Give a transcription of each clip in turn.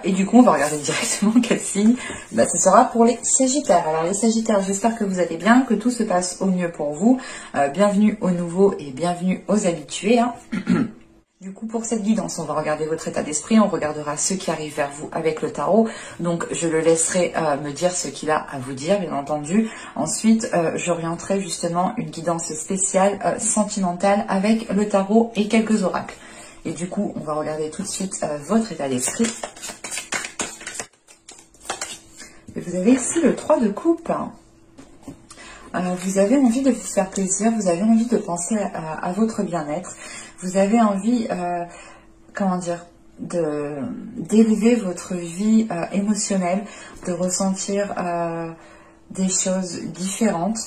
Et du coup, on va regarder directement quel signe. Bah, ce sera pour les Sagittaires. Alors les Sagittaires, j'espère que vous allez bien, que tout se passe au mieux pour vous. Bienvenue aux nouveaux et bienvenue aux habitués. Hein. Du coup, pour cette guidance, on va regarder votre état d'esprit, on regardera ce qui arrive vers vous avec le tarot. Donc, je le laisserai me dire ce qu'il a à vous dire, bien entendu. Ensuite, j'orienterai justement une guidance spéciale sentimentale avec le tarot et quelques oracles. Et du coup, on va regarder tout de suite votre état d'esprit. Et vous avez ici le 3 de coupe. Vous avez envie de vous faire plaisir, vous avez envie de penser à votre bien-être. Vous avez envie, comment dire, d'élever votre vie émotionnelle, de ressentir des choses différentes.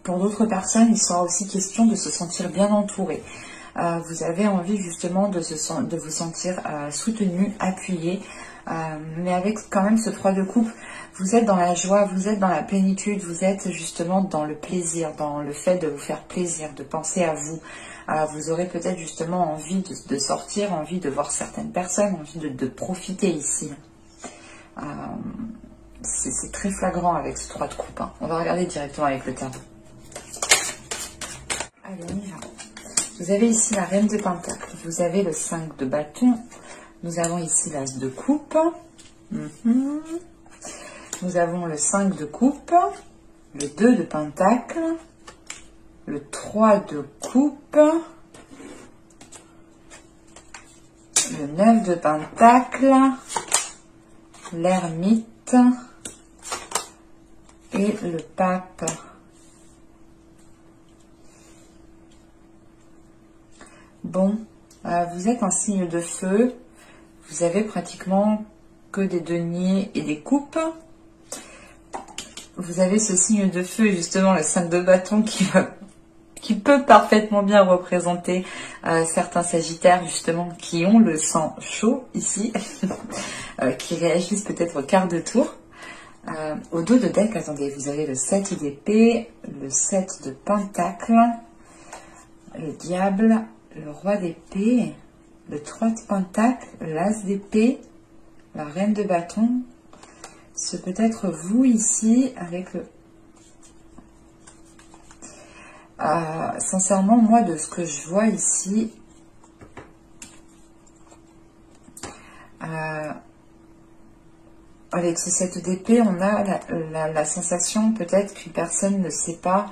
Pour d'autres personnes, il sera aussi question de se sentir bien entouré. Vous avez envie justement de vous sentir soutenu, appuyé, mais avec quand même ce 3 de coupe, vous êtes dans la joie, vous êtes dans la plénitude, vous êtes justement dans le plaisir, dans le fait de vous faire plaisir, de penser à vous. Vous aurez peut-être justement envie de sortir, envie de voir certaines personnes, envie de profiter ici. C'est très flagrant avec ce 3 de coupe. Hein. On va regarder directement avec le tarot. Allez, on y va. Vous avez ici la reine de pentacle, vous avez le 5 de bâton, nous avons ici l'as de coupe, nous avons le 5 de coupe, le 2 de pentacle, le 3 de coupe, le 9 de pentacle, l'ermite et le pape. Bon, vous êtes un signe de feu, vous avez pratiquement que des deniers et des coupes. Vous avez ce signe de feu, justement le 5 de bâton qui peut parfaitement bien représenter certains Sagittaires justement qui ont le sang chaud ici, qui réagissent peut-être au quart de tour. Au dos de deck, attendez, vous avez le 7 d'épée, le 7 de pentacle, le diable, le roi d'épée, le 3 de pentacle, l'as d'épée, la reine de bâton. Ce peut être vous ici avec le... sincèrement, moi, de ce que je vois ici, avec ce 7 d'épée, on a la sensation peut-être qu'une personne ne sait pas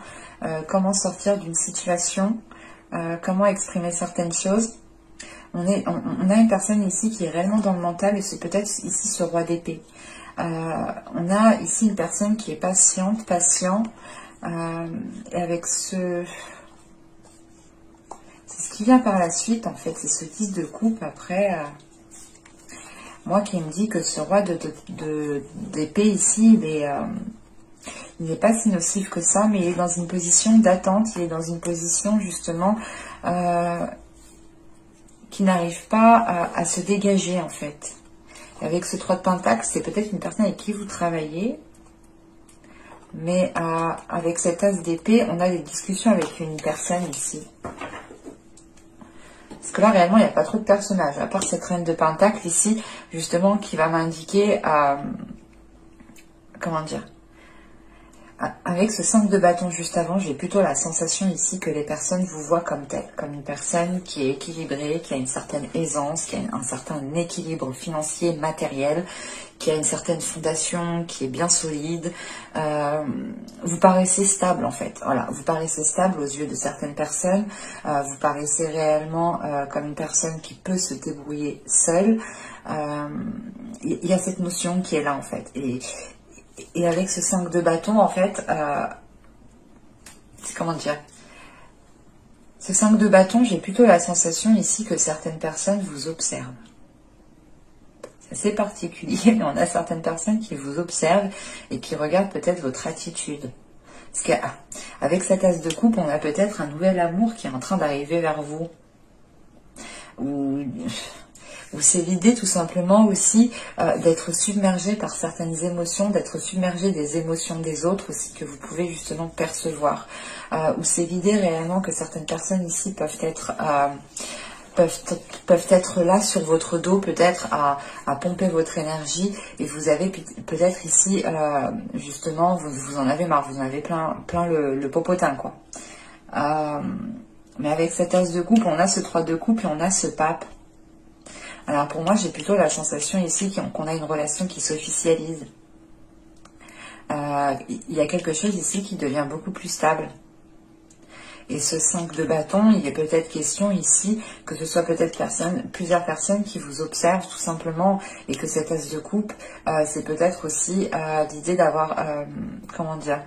comment sortir d'une situation, comment exprimer certaines choses. On a une personne ici qui est réellement dans le mental et c'est peut-être ici ce roi d'épée. On a ici une personne qui est patient, et avec ce... C'est ce qui vient par la suite en fait, c'est ce 10 de coupe après... moi qui me dit que ce roi d'épée ici, il n'est pas si nocif que ça, mais il est dans une position d'attente, il est dans une position justement qui n'arrive pas à se dégager en fait. Et avec ce 3 de pentacle, c'est peut-être une personne avec qui vous travaillez, mais avec cet as d'épée, on a des discussions avec une personne ici. Parce que là, réellement, il n'y a pas trop de personnages, à part cette reine de pentacle ici, justement, qui va m'indiquer, comment dire, avec ce 5 de bâton juste avant, j'ai plutôt la sensation ici que les personnes vous voient comme telle, comme une personne qui est équilibrée, qui a une certaine aisance, qui a un certain équilibre financier, matériel, qui a une certaine fondation, qui est bien solide. Vous paraissez stable en fait, voilà, vous paraissez stable aux yeux de certaines personnes, vous paraissez réellement comme une personne qui peut se débrouiller seule. Il y a cette notion qui est là en fait, et avec ce 5 de bâton, en fait, comment dire, ce 5 de bâton, j'ai plutôt la sensation ici que certaines personnes vous observent. C'est assez particulier, mais on a certaines personnes qui vous observent et qui regardent peut-être votre attitude. Parce qu'avec cette as de coupe, on a peut-être un nouvel amour qui est en train d'arriver vers vous. Ou c'est l'idée tout simplement aussi d'être submergé par certaines émotions, d'être submergé des émotions des autres aussi que vous pouvez justement percevoir. Ou c'est l'idée réellement que certaines personnes ici peuvent être peuvent être là sur votre dos, peut-être à pomper votre énergie, et vous avez peut-être ici, justement, vous en avez marre, vous en avez plein le popotin, quoi. Mais avec cet as de coupe, on a ce 3 de coupe et on a ce pape. Alors pour moi, j'ai plutôt la sensation ici qu'on a une relation qui s'officialise. Il y a quelque chose ici qui devient beaucoup plus stable. Et ce 5 de bâton, il est peut-être question ici que ce soit peut-être plusieurs personnes qui vous observent tout simplement, et que cet as de coupe, c'est peut-être aussi l'idée d'avoir, comment dire,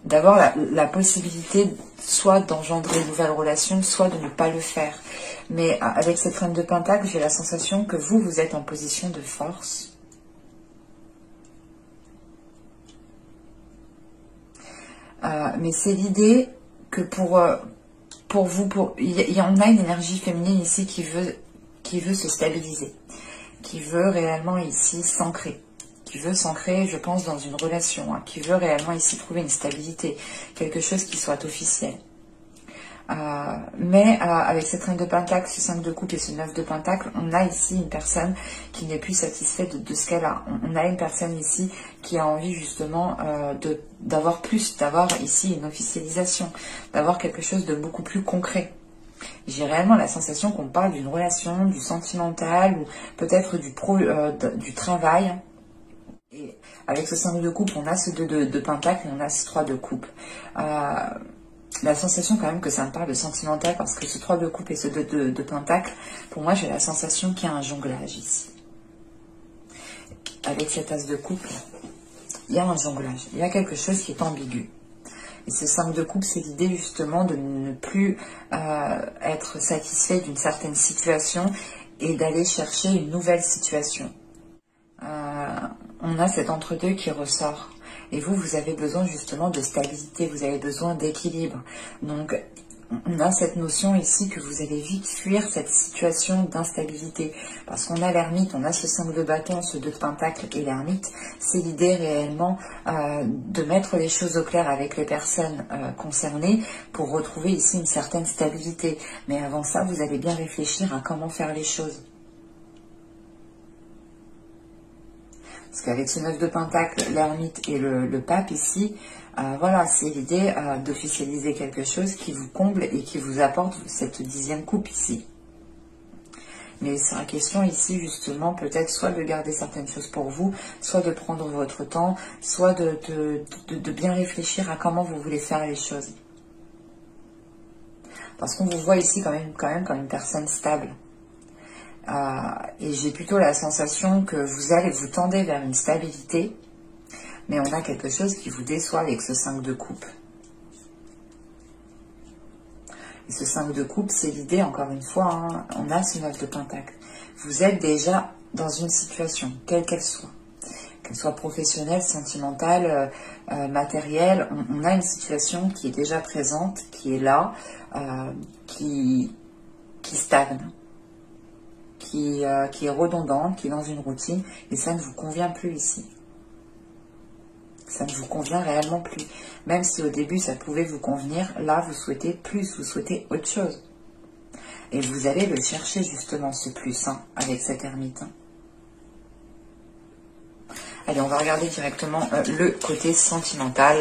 d'avoir la possibilité soit d'engendrer une nouvelle relation, soit de ne pas le faire. Mais avec cette reine de pentacle, j'ai la sensation que vous êtes en position de force. Mais c'est l'idée que pour vous, il y en a une énergie féminine ici qui veut se stabiliser, qui veut réellement ici s'ancrer, qui veut s'ancrer, je pense, dans une relation, hein, qui veut réellement ici trouver une stabilité, quelque chose qui soit officiel. Mais avec cette reine de pentacle, ce 5 de coupe et ce 9 de pentacle, on a ici une personne qui n'est plus satisfaite de ce qu'elle a. On a une personne ici qui a envie justement d'avoir ici une officialisation, d'avoir quelque chose de beaucoup plus concret. J'ai réellement la sensation qu'on parle d'une relation, du sentimental, ou peut-être du travail. Et avec ce 5 de coupe, on a ce 2 de pentacle et on a ce 3 de coupe. La sensation quand même que ça me parle de sentimental, parce que ce 3 de coupe et ce 2 de pentacle, pour moi j'ai la sensation qu'il y a un jonglage ici. Avec cet as de coupe, il y a un jonglage, il y a quelque chose qui est ambigu. Et ce 5 de coupe, c'est l'idée justement de ne plus être satisfait d'une certaine situation et d'aller chercher une nouvelle situation. On a cet entre-deux qui ressort. Et vous avez besoin justement de stabilité, vous avez besoin d'équilibre. Donc, on a cette notion ici que vous allez vite fuir cette situation d'instabilité. Parce qu'on a l'ermite, on a ce 5 de bâton, ce 2 de pentacle et l'ermite. C'est l'idée réellement de mettre les choses au clair avec les personnes concernées pour retrouver ici une certaine stabilité. Mais avant ça, vous allez bien réfléchir à comment faire les choses. Parce qu'avec ce 9 de pentacle, l'ermite et le pape ici, voilà, c'est l'idée d'officialiser quelque chose qui vous comble et qui vous apporte cette 10e coupe ici. Mais c'est la question ici justement peut-être soit de garder certaines choses pour vous, soit de prendre votre temps, soit de bien réfléchir à comment vous voulez faire les choses. Parce qu'on vous voit ici quand même comme une personne stable. Et j'ai plutôt la sensation que vous tendez vers une stabilité, mais on a quelque chose qui vous déçoit avec ce 5 de coupe. Et ce 5 de coupe, c'est l'idée, encore une fois, hein, on a ce 9 de pentacle. Vous êtes déjà dans une situation, quelle qu'elle soit professionnelle, sentimentale, matérielle, on a une situation qui est déjà présente, qui est là, qui stagne. Qui est redondante, qui est dans une routine, et ça ne vous convient plus ici. Ça ne vous convient réellement plus. Même si au début ça pouvait vous convenir, là vous souhaitez plus, vous souhaitez autre chose. Et vous allez le chercher justement, ce plus, hein, avec cet ermite. Allez, on va regarder directement le côté sentimental.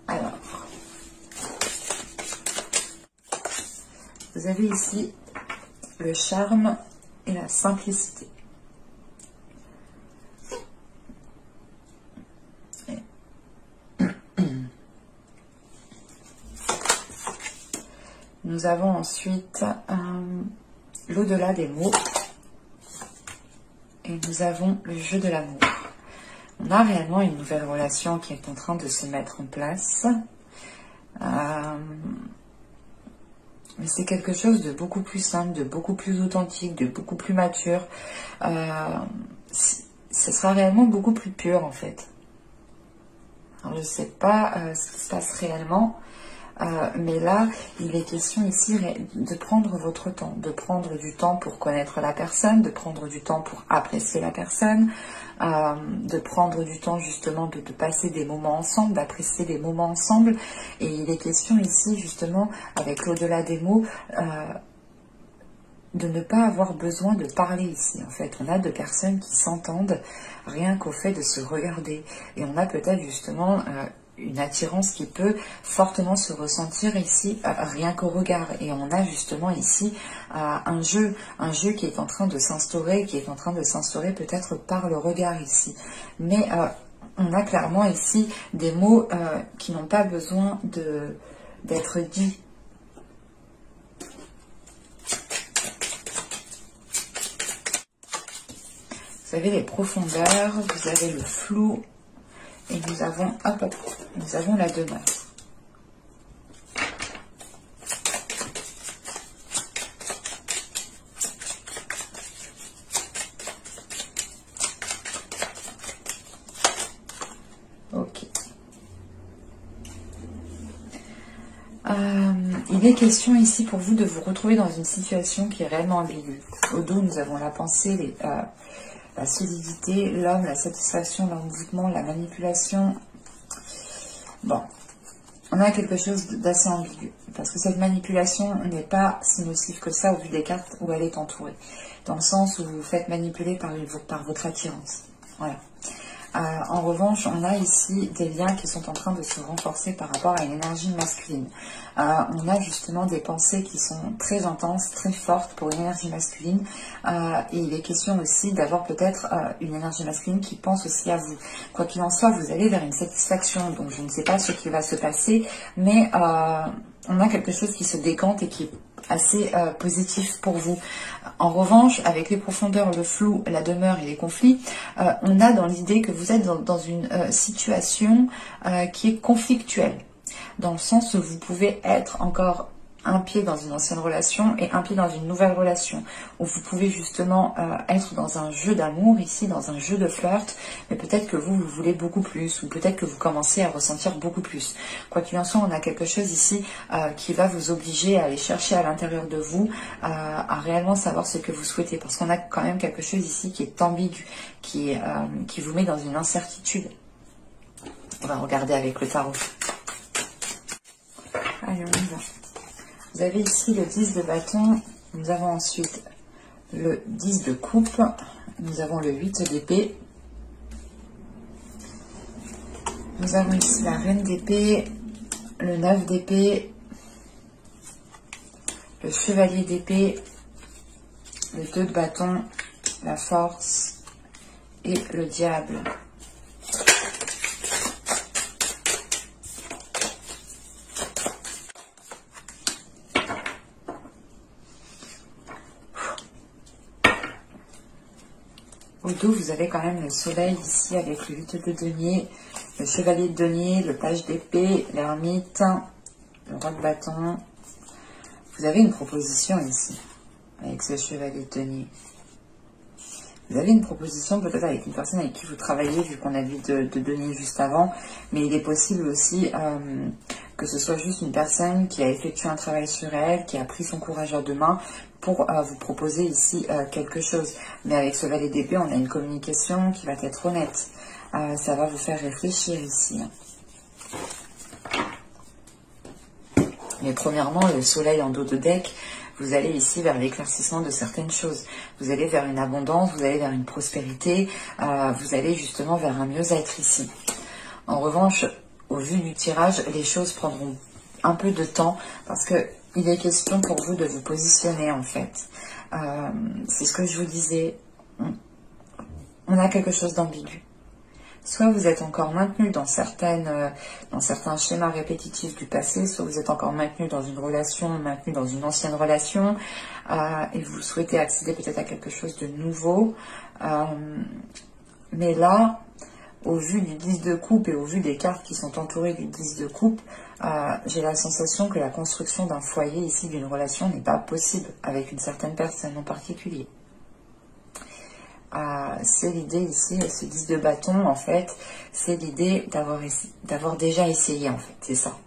Alors, vous avez ici le charme et la simplicité. Nous avons ensuite l'au-delà des mots. Et nous avons le jeu de l'amour. On a réellement une nouvelle relation qui est en train de se mettre en place. Mais c'est quelque chose de beaucoup plus simple, de beaucoup plus authentique, de beaucoup plus mature. Ce sera réellement beaucoup plus pur en fait. Alors je ne sais pas ce qui se passe réellement. Mais là, il est question ici de prendre votre temps, de prendre du temps pour connaître la personne, de prendre du temps pour apprécier la personne, de prendre du temps justement de passer des moments ensemble, d'apprécier des moments ensemble. Et il est question ici justement, avec l'au-delà des mots, de ne pas avoir besoin de parler ici. En fait, on a deux personnes qui s'entendent rien qu'au fait de se regarder. Et on a peut-être justement une attirance qui peut fortement se ressentir ici, rien qu'au regard. Et on a justement ici un jeu qui est en train de s'instaurer, peut-être par le regard ici. Mais on a clairement ici des mots qui n'ont pas besoin d'être dits. Vous avez les profondeurs, vous avez le flou, et nous avons, nous avons la demeure. Ok. Il est question ici pour vous de vous retrouver dans une situation qui est réellement ambiguë. Au dos, nous avons la pensée, la solidité, l'homme, la satisfaction, l'envoûtement, la manipulation. Bon, on a quelque chose d'assez ambigu, parce que cette manipulation n'est pas si nocive que ça au vu des cartes où elle est entourée, dans le sens où vous vous faites manipuler par votre attirance. Voilà. En revanche, on a ici des liens qui sont en train de se renforcer par rapport à une énergie masculine. On a justement des pensées qui sont très intenses, très fortes pour une énergie masculine. Et il est question aussi d'avoir peut-être une énergie masculine qui pense aussi à vous. Quoi qu'il en soit, vous allez vers une satisfaction. Donc je ne sais pas ce qui va se passer, mais on a quelque chose qui se décante et qui est assez positif pour vous. En revanche, avec les profondeurs, le flou, la demeure et les conflits, on a dans l'idée que vous êtes dans une situation qui est conflictuelle, dans le sens où vous pouvez être encore un pied dans une ancienne relation et un pied dans une nouvelle relation, où vous pouvez justement être dans un jeu d'amour ici, dans un jeu de flirt, mais peut-être que vous voulez beaucoup plus, ou peut-être que vous commencez à ressentir beaucoup plus. Quoi qu'il en soit, on a quelque chose ici qui va vous obliger à aller chercher à l'intérieur de vous, à réellement savoir ce que vous souhaitez, parce qu'on a quand même quelque chose ici qui est ambigu, qui vous met dans une incertitude. On va regarder avec le tarot. Allez, on y va. Vous avez ici le 10 de bâton, nous avons ensuite le 10 de coupe, nous avons le 8 d'épée, nous avons ici la reine d'épée, le 9 d'épée, le chevalier d'épée, le 2 de bâton, la force et le diable. Au dos, vous avez quand même le soleil ici avec le 8 de denier, le chevalier de denier, le page d'épée, l'ermite, le roi de bâton. Vous avez une proposition ici avec ce chevalier de denier. Vous avez une proposition peut-être avec une personne avec qui vous travaillez, vu qu'on a vu de denier juste avant, mais il est possible aussi que ce soit juste une personne qui a effectué un travail sur elle, qui a pris son courage à deux mains pour vous proposer ici quelque chose. Mais avec ce valet d'épée, on a une communication qui va être honnête. Ça va vous faire réfléchir ici. Mais premièrement, le soleil en dos de deck, vous allez ici vers l'éclaircissement de certaines choses. Vous allez vers une abondance, vous allez vers une prospérité, vous allez justement vers un mieux-être ici. En revanche, au vu du tirage, les choses prendront un peu de temps parce que il est question pour vous de vous positionner en fait. C'est ce que je vous disais. On a quelque chose d'ambigu. Soit vous êtes encore maintenu dans certains schémas répétitifs du passé, soit vous êtes encore maintenu dans une relation, maintenu dans une ancienne relation, et vous souhaitez accéder peut-être à quelque chose de nouveau. Mais là, au vu du 10 de coupe et au vu des cartes qui sont entourées du 10 de coupe, j'ai la sensation que la construction d'un foyer ici, d'une relation, n'est pas possible avec une certaine personne en particulier. C'est l'idée ici, ce 10 de bâton, en fait, c'est l'idée d'avoir déjà essayé, en fait, c'est ça.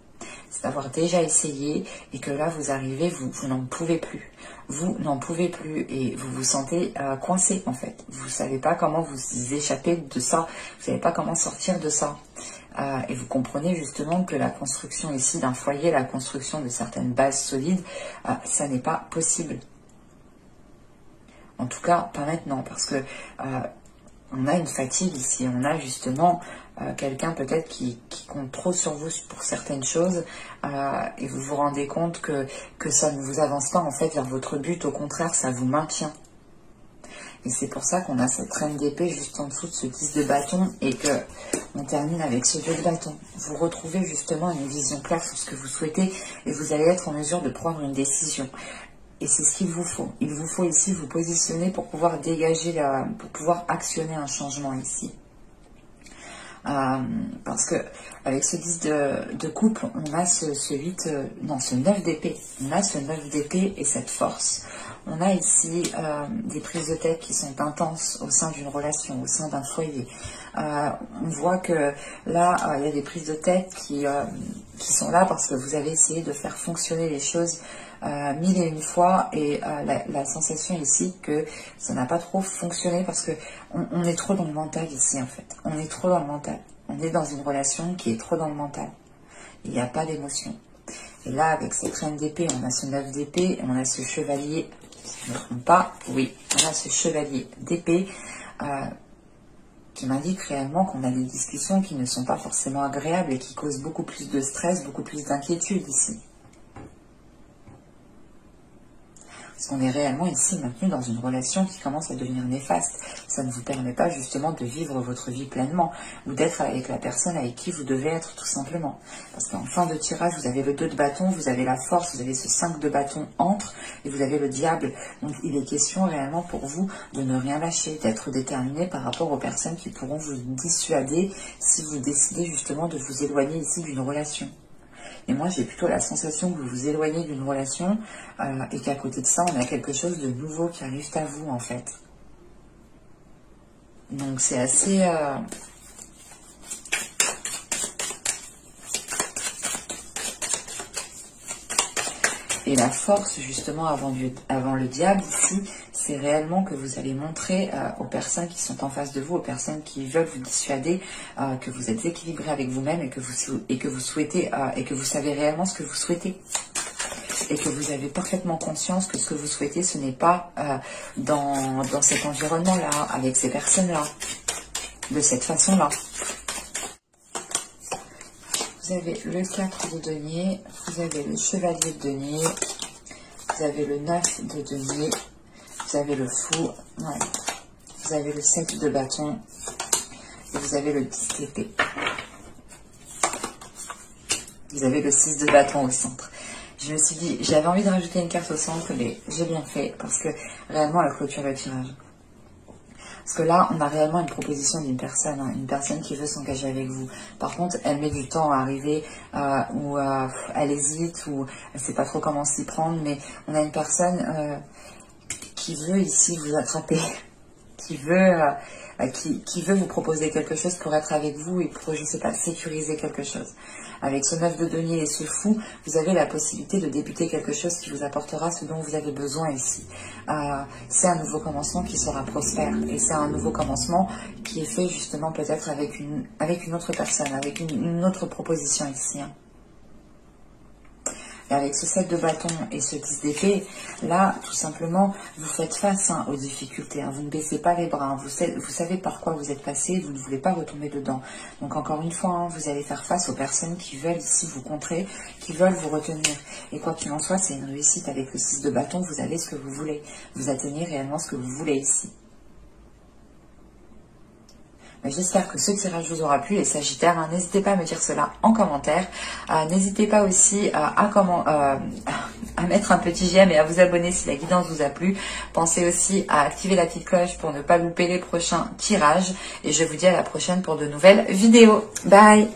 c'est d'avoir déjà essayé et que là vous arrivez, vous n'en pouvez plus. Vous n'en pouvez plus et vous vous sentez coincé en fait. Vous ne savez pas comment vous échapper de ça, vous ne savez pas comment sortir de ça. Et vous comprenez justement que la construction ici d'un foyer, la construction de certaines bases solides, ça n'est pas possible. En tout cas, pas maintenant, parce que on a une fatigue ici, on a justement quelqu'un peut-être qui compte trop sur vous pour certaines choses et vous vous rendez compte que ça ne vous avance pas en fait vers votre but, au contraire, ça vous maintient. Et c'est pour ça qu'on a cette reine d'épée juste en dessous de ce 10 de bâton et que on termine avec ce 2 de bâton. Vous retrouvez justement une vision claire sur ce que vous souhaitez et vous allez être en mesure de prendre une décision. Et c'est ce qu'il vous faut. Il vous faut ici vous positionner pour pouvoir dégager, pour pouvoir actionner un changement ici. Parce que avec ce 10 de coupe, on a ce 9 d'épée. On a ce 9 d'épée et cette force. On a ici des prises de tête qui sont intenses au sein d'une relation, au sein d'un foyer. On voit que là, il y a des prises de tête qui sont là parce que vous avez essayé de faire fonctionner les choses 1001 fois et la sensation ici que ça n'a pas trop fonctionné parce que on est trop dans le mental ici en fait. On est trop dans le mental. On est dans une relation qui est trop dans le mental. Il n'y a pas d'émotion. Et là, avec cette reine d'épée, on a ce 9 d'épée, on a ce chevalier, si je ne me trompe pas, oui, on a ce chevalier d'épée qui m'indique réellement qu'on a des discussions qui ne sont pas forcément agréables et qui causent beaucoup plus de stress, beaucoup plus d'inquiétude ici. Parce qu'on est réellement ici maintenu dans une relation qui commence à devenir néfaste. Ça ne vous permet pas justement de vivre votre vie pleinement ou d'être avec la personne avec qui vous devez être tout simplement. Parce qu'en fin de tirage, vous avez le 2 de bâton, vous avez la force, vous avez ce 5 de bâton entre et vous avez le diable. Donc il est question réellement pour vous de ne rien lâcher, d'être déterminé par rapport aux personnes qui pourront vous dissuader si vous décidez justement de vous éloigner ici d'une relation. Et moi, j'ai plutôt la sensation que vous vous éloignez d'une relation et qu'à côté de ça, on a quelque chose de nouveau qui arrive à vous, en fait. Donc, c'est assez... Et la force, justement, avant le diable, ici, c'est réellement que vous allez montrer aux personnes qui sont en face de vous, aux personnes qui veulent vous dissuader, que vous êtes équilibré avec vous-même et que vous souhaitez, et que vous savez réellement ce que vous souhaitez. Et que vous avez parfaitement conscience que ce que vous souhaitez, ce n'est pas dans cet environnement-là, avec ces personnes-là, de cette façon-là. Vous avez le 4 de denier, vous avez le chevalier de denier, vous avez le 9 de denier, vous avez le fou, ouais. Vous avez le 7 de bâton et vous avez le 10 d'épée. Vous avez le 6 de bâton au centre. Je me suis dit, j'avais envie de rajouter une carte au centre, mais j'ai bien fait parce que réellement elle clôture le tirage. Parce que là, on a réellement une proposition d'une personne, hein, une personne qui veut s'engager avec vous. Par contre, elle met du temps à arriver, ou elle hésite, ou elle ne sait pas trop comment s'y prendre, mais on a une personne qui veut ici vous attraper, qui veut vous proposer quelque chose pour être avec vous et pour, je ne sais pas, sécuriser quelque chose. Avec ce 9 de denier et ce fou, vous avez la possibilité de débuter quelque chose qui vous apportera ce dont vous avez besoin ici. C'est un nouveau commencement qui sera prospère et c'est un nouveau commencement qui est fait justement peut-être avec une autre personne, avec une autre proposition ici. Hein. Et avec ce 7 de bâton et ce 10 d'épée, là, tout simplement, vous faites face aux difficultés. Hein. Vous ne baissez pas les bras. Hein. Vous savez par quoi vous êtes passé. Vous ne voulez pas retomber dedans. Donc, encore une fois, hein, vous allez faire face aux personnes qui veulent ici vous contrer, qui veulent vous retenir. Et quoi qu'il en soit, c'est une réussite. Avec le 6 de bâton, vous avez ce que vous voulez. Vous atteignez réellement ce que vous voulez ici. J'espère que ce tirage vous aura plu, les Sagittaires. Hein, n'hésitez pas à me dire cela en commentaire. N'hésitez pas aussi à mettre un petit j'aime et à vous abonner si la guidance vous a plu. Pensez aussi à activer la petite cloche pour ne pas louper les prochains tirages. Et je vous dis à la prochaine pour de nouvelles vidéos. Bye!